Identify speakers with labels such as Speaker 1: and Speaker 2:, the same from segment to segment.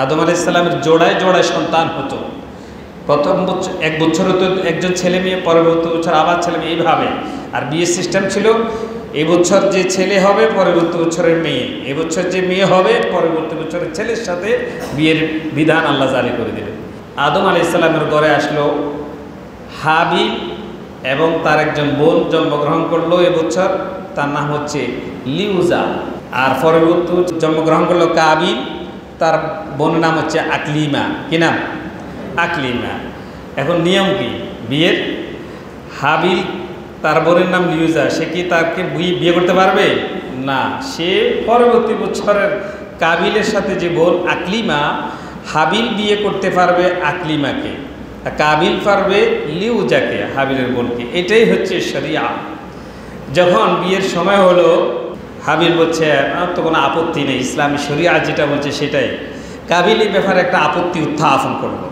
Speaker 1: আদম আলাইহিস সালামের জোড়ায় জোড়ায় সন্তান হতো। প্রথম বছর 1 বছর হতো একজন ছেলে মেয়ে, পরবর্তী বছর আবার ছেলে মেয়ে, এইভাবে। আর বিয়ের সিস্টেম ছিল, এই বছর যে ছেলে হবে পরবর্তী বছরের মেয়ে, এই বছর যে মেয়ে হবে পরবর্তী বছরের ছেলের সাথে বিয়ের বিধান আল্লাহ জারি করে দিলেন। আদম আলাইহিস সালামের ঘরে আসলো হাবিল এবং তার একজন বোন জন্মগ্রহণ করলো এবছর, তার নাম হচ্ছে লিউজা। আর পরবর্তী জন্মগ্রহণ করলো কাবিল, তার বোনের নাম হচ্ছে আকলিমা। কি নাম? আকলিমা। এখন নিয়ম কি বিয়ের? হাবিল তার বোনের নাম লিউজা, সে কি তাকে বিয়ে করতে পারবে না? সে পরবর্তী বছরের কাবিলের সাথে যে বোন আকলিমা, হাবিল বিয়ে করতে পারবে আকলিমাকে, কাবিল পারবে লিউজাকে, হাবিলের বোনকে। এটাই হচ্ছে শরিয়া। যখন বিয়ের সময় হলো, হাবিল বলছে আমার তো কোনো আপত্তি নেই, ইসলামী শরিয়া যেটা বলছে সেটাই। কাবিল এই ব্যাপারে একটা আপত্তি উত্থাপন করলো।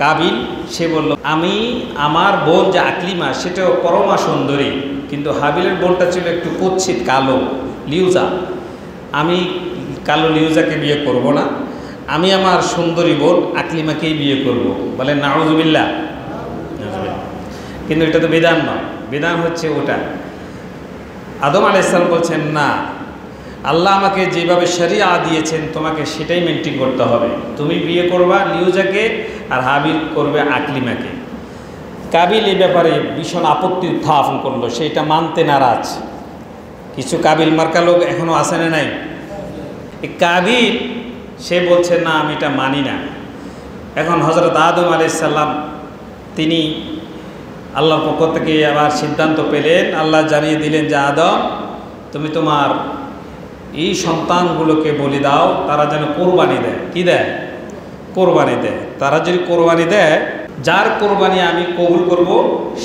Speaker 1: কাবিল সে বলল, আমি আমার বোন যে আকলিমা সেটাও পরমা সুন্দরী, কিন্তু হাবিলের বোনটা ছিল একটু কুৎসিত কালো, লিউজা। আমি কালো লিউজাকে বিয়ে করব না, আমি আমার সুন্দরী বোন আকলিমাকেই বিয়ে করব। বলে নাউজুবিল্লাহ। কিন্তু এটা তো বিধান নয়, বিধান হচ্ছে ওটা। আদম আলাইহিস সালাম বলছেন না, আল্লাহ আমাকে যেভাবে শরিয়া দিয়েছেন তোমাকে সেটাই মেনটেন করতে হবে। তুমি বিয়ে করবা লিউজাকে আর হাবিল করবে আকলিমাকে। কাবিল এই ব্যাপারে ভীষণ আপত্তি উত্থাপন করলো, সেটা মানতে নারাজ। কিছু কাবিল মার্কা লোক এখনও আসে না নাই? এই কাবিল সে বলছে না, আমি এটা মানি না। এখন হযরত আদম আলাইহিস সালাম তিনি আল্লাহর পক্ষ থেকে আবার সিদ্ধান্ত পেলেন, আল্লাহ জানিয়ে দিলেন যে আদম তুমি তোমার এই সন্তানগুলোকে বলি দাও, তারা যেন কোরবানি দেয়। কি দেয়? কোরবানি দেয়। তারা যদি কোরবানি দেয়, যার কোরবানি আমি কবুল করব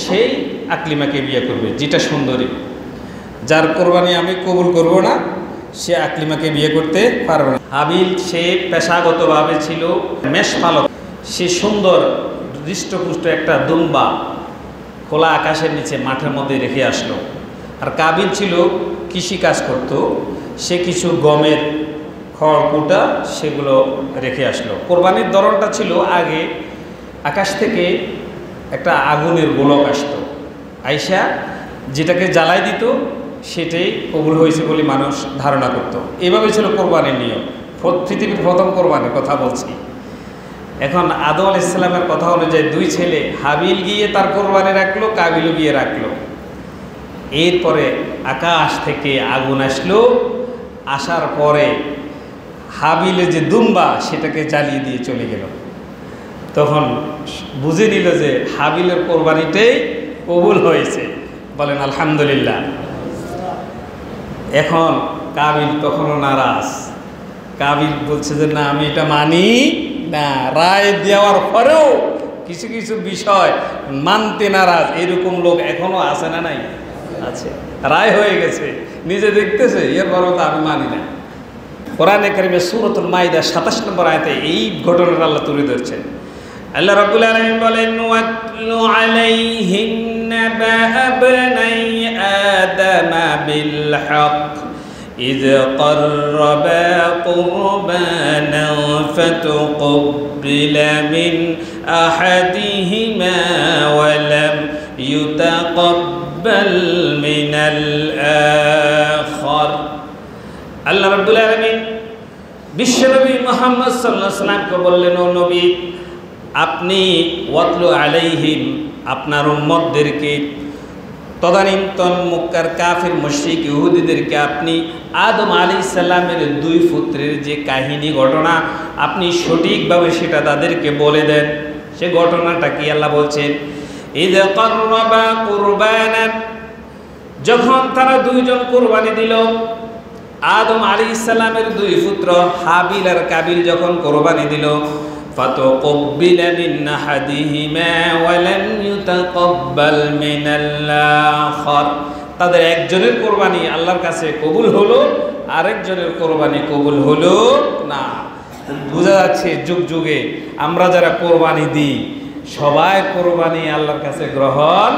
Speaker 1: সেই আকলিমাকে বিয়ে করবে, যেটা সুন্দরী। যার কোরবানি আমি কবুল করব না সে আকলিমাকে বিয়ে করতে পারবে না। হাবিল সে পেশাগতভাবে ছিল মেষপালক, সে সুন্দর হৃষ্টপুষ্ট একটা দুম্বা খোলা আকাশের নিচে মাঠের মধ্যে রেখে আসলো। আর কাবিল ছিল কৃষি কাজ করত, সে কিছু গমের খড়কুটা সেগুলো রেখে আসলো। কোরবানির ধরনটা ছিল আগে আকাশ থেকে একটা আগুনের গোলক আসতো, আইসা যেটাকে জ্বালাই দিত সেটাই কবুল হয়েছে বলে মানুষ ধারণা করত। এভাবে ছিল কোরবানির নিয়ম। পৃথিবীর প্রথম কোরবানির কথা বলছি। এখন আদম আলাইহিস সালামের কথা অনুযায়ী দুই ছেলে, হাবিল গিয়ে তার কোরবানি রাখলো, কাবিলও গিয়ে রাখলো। এরপরে আকাশ থেকে আগুন আসলো, আসার পরে হাবিলের যে দুম্বা সেটাকে জ্বালিয়ে দিয়ে চলে গেল। তখন বুঝে নিল যে হাবিলের কোরবানিটাই কবুল হয়েছে। বলেন আলহামদুলিল্লাহ। এখন কাবিল তখনও নারাজ। কাবিল বলছে যে না, আমি এটা মানি না। রায় দেওয়ার পরেও কিছু কিছু বিষয় মানতে নারাজ। এরকম লোক এখনো আছে না নাই? আছে। রায় হয়ে গেছে, নিজে দেখতেছে, এরপরও তো আমি মানি না। কোরআনে কারিমে সূরাতুল মাইদা 27 নম্বর আয়াতে এই ঘটনাটা আল্লাহ তুলে ধরছেন। আল্লাহ রাব্বুল আলামিন বলেন, ওয়াতলু আলাইহিম নাবা ইবনাই আদম বিল হক إذ قربا قربانا فتقبل من أحدهما ولم يتقبل من الآخر। আল্লাহ রাব্বুল আলামিন বিশ্বনবী মুহাম্মদ সাল্লাল্লাহু আলাইহি ওয়াসাল্লামকে বললেন, ও নবী আপনি ওয়াতলু আলাইহিম আপনার উম্মতদেরকে, তদানীন্তন মক্কার কাফির মুশরিক ইহুদিদেরকে আপনি আদম আলাইহিস সালামের দুই পুত্রের যে কাহিনী ঘটনা আপনি সঠিকভাবে সেটা তাদেরকে বলে দেন। সে ঘটনাটা কি আল্লাহ বলছেন, ইযা কাররাবা কুরবানান, যখন তারা দুইজন কুরবানি দিল। আদম আলাইহিস সালামের দুই পুত্র হাবিল আর কাবিল যখন কুরবানি দিল, ফাতাকাব্বালা মিন আহাদিহিমা ওয়া লাম ইউতাকাব্বাল মিনাল আখার, তাদের একজনের কোরবানি আল্লাহর কাছে কবুল হলো, আরেকজনের কোরবানি কবুল হলো না। বোঝা যাচ্ছে যুগ যুগে আমরা যারা কোরবানি দিই সবাই কোরবানি আল্লাহর কাছে গ্রহণ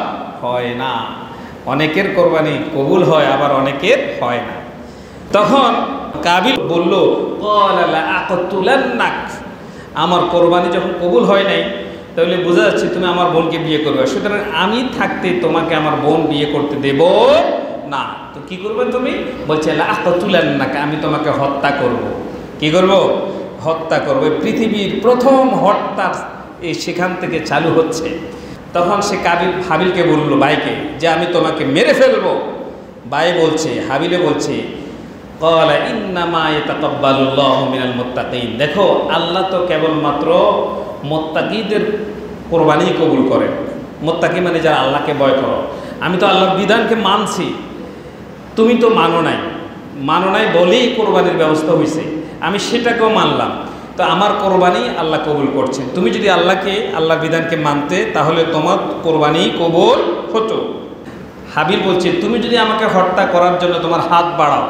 Speaker 1: হয় না। অনেকের কোরবানি কবুল হয়, আবার অনেকের হয় না। তখন কাবিল বলল, ক্বালা লা আকতুলান্নাক, আমার কোরবানি যখন কবুল হয় নাই, তাহলে বোঝা যাচ্ছে তুমি আমার বোনকে বিয়ে করবে, সুতরাং আমি থাকতে তোমাকে আমার বোন বিয়ে করতে দেব না। তো কি করবে তুমি? বলছে লাআকতুলান্নাকা, আমি তোমাকে হত্যা করব। কি করব? হত্যা করব। পৃথিবীর প্রথম হত্যা এই সেখান থেকে চালু হচ্ছে। তখন সে হাবিলকে বলল, ভাইকে, যে আমি তোমাকে মেরে ফেলবো। ভাই বলছে, হাবিলে বলছে, ক্বালা ইন্নামা ইয়াতাকাব্বালুল্লাহু মিনাল মুত্তাকিন, দেখো আল্লাহ তো কেবলমাত্র মুত্তাকিদের কোরবানি কবুল করে। মুত্তাকি মানে যারা আল্লাহকে ভয় করো। আমি তো আল্লাহর বিধানকে মানছি, তুমি তো মানো নাই বলেই কোরবানির ব্যবস্থা হয়েছে, আমি সেটাকেও মানলাম, তো আমার কোরবানি আল্লাহ কবুল করছেন। তুমি যদি আল্লাহর বিধানকে মানতে, তাহলে তোমার কোরবানি কবুল হতো। হাবিল বলছে, তুমি যদি আমাকে হত্যা করার জন্য তোমার হাত বাড়াও,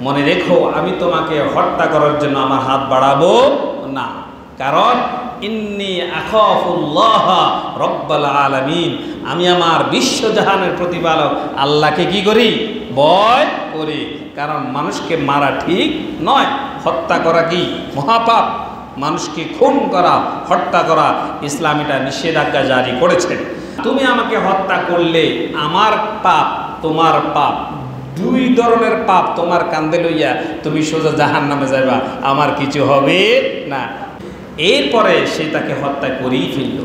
Speaker 1: মনে রেখো আমি তোমাকে হত্যা করার জন্য আমার হাত বাড়াবো না, কারণ ইন্নী আখাফুল্লাহ রব্বাল আলামিন, আমি আমার বিশ্বজাহানের প্রতিপালক আল্লাহকে কি করি? ভয় করি। কারণ মানুষকে মারা ঠিক নয়, হত্যা করা কি মহাপাপ। মানুষকে খুন করা, হত্যা করা, ইসলাম এটা নিষেধাজ্ঞা জারি করেছে। তুমি আমাকে হত্যা করলে আমার পাপ, তোমার পাপ, দুই ধরনের পাপ তোমার কাঁধে লইয়া তুমি সোজা জাহান্নামে যাইবা, আমার কিছু হবে না। এরপরে সে তাকে হত্যা করেই ফেলল।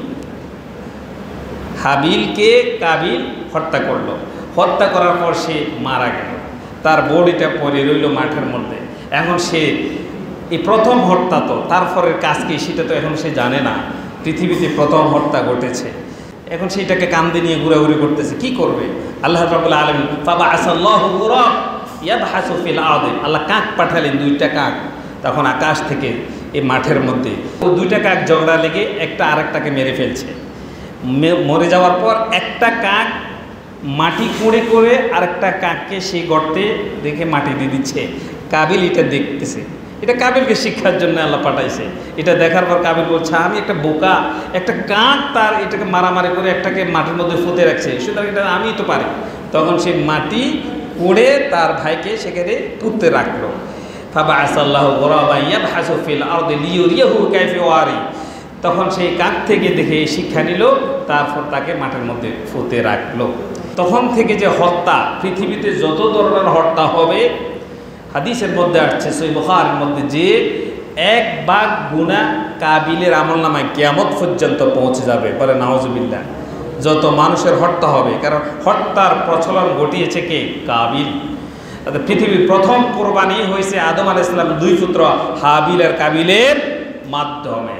Speaker 1: হাবিলকে কাবিল হত্যা করলো। হত্যা করার পর সে মারা গেল, তার বডিটা পড়ে রইল মাঠের মধ্যে। এখন সে এই প্রথম হত্যা, তো তারপরের কাজ কি সেটা তো এখন সে জানে না। পৃথিবীতে প্রথম হত্যা ঘটেছে, এখন সেইটাকে কান্দে নিয়ে ঘোরাঘুরি করতেছে। কি করবে? আল্লাহ রাব্বুল আলামিন ফাবাআসাল্লাহু গুরাব ইয়াবহাসু ফিল আরদি, আল্লাহ কাক পাঠালেন, দুইটা কাক। তখন আকাশ থেকে এই মাঠের মধ্যে দুইটা কাক ঝগড়া লেগে একটা আরেকটাকে মেরে ফেলছে। মরে যাওয়ার পর একটা কাক মাটি কুঁড়ে করে আরেকটা কাককে সেই গর্তে দেখে মাটি দিয়ে দিচ্ছে। কাবিল এটা দেখতেছে, এটা কাবিলকে শিক্ষার জন্য আল্লাহ পাঠাইছে। এটা দেখার পর কাবিল বলছে, আমি একটা বোকা, একটা কাক তার এটাকে মারামারি করে একটাকে মাটির মধ্যে পুঁতে রাখছে, সুতরাং এটা আমি তো পারি। তখন সে মাটি কুঁড়ে তার ভাইকে সেখানে পুঁতে রাখলো। ফাবাআসাল্লাহু গুরাবান ইয়াবহাসু ফিল আরদি লিইউরিয়াহু কাইফা ওয়ারি, তখন সেই কাক থেকে দেখে শিক্ষা নিল, তারপর তাকে মাঠের মধ্যে পুঁতে রাখলো। তখন থেকে যে হত্যা, পৃথিবীতে যত ধরনের হত্যা হবে, হাদিসের মধ্যে আসছে সহিহ বুখারীর মধ্যে, যে এক ভাগ গুনাহ কাবিলের আমলনামায় কিয়ামত পর্যন্ত পৌঁছে যাবে। বলে নাউজুবিল্লাহ। যত মানুষের হত্যা হবে, কারণ হত্যার প্রচলন ঘটিয়েছে কে? কাবিল। পৃথিবীর প্রথম কোরবানি হয়েছে আদম আলাইহিস সালাম দুই পুত্র হাবিল আর কাবিলের মাধ্যমে।